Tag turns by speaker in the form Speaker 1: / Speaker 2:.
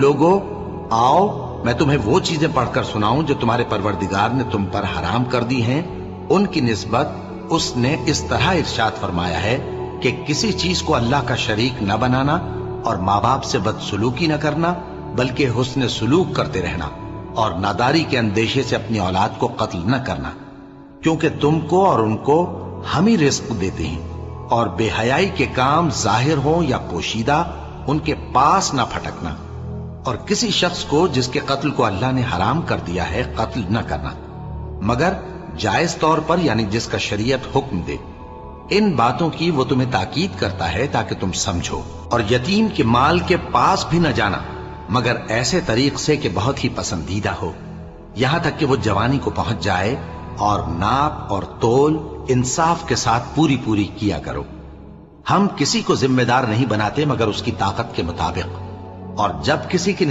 Speaker 1: لوگو آؤ میں تمہیں وہ چیزیں پڑھ کر سناؤں جو تمہارے پروردگار نے تم پر حرام کر دی ہیں۔ ان کی نسبت اس نے اس طرح ارشاد فرمایا ہے کہ کسی چیز کو اللہ کا شریک نہ بنانا اور ماں باپ سے بدسلوکی نہ کرنا، بلکہ حسن سلوک کرتے رہنا اور ناداری کے اندیشے سے اپنی اولاد کو قتل نہ کرنا، کیونکہ تم کو اور ان کو ہم ہی رزق دیتے ہیں، اور بے حیائی کے کام ظاہر ہوں یا پوشیدہ ان کے پاس نہ پھٹکنا، اور کسی شخص کو جس کے قتل کو اللہ نے حرام کر دیا ہے قتل نہ کرنا مگر جائز طور پر، یعنی جس کا شریعت حکم دے۔ ان باتوں کی وہ تمہیں تاکید کرتا ہے تاکہ تم سمجھو، اور یتیم کے مال کے پاس بھی نہ جانا مگر ایسے طریق سے کہ بہت ہی پسندیدہ ہو، یہاں تک کہ وہ جوانی کو پہنچ جائے، اور ناپ اور تول انصاف کے ساتھ پوری پوری کیا کرو۔ ہم کسی کو ذمہ دار نہیں بناتے مگر اس کی طاقت کے مطابق، اور جب کسی کی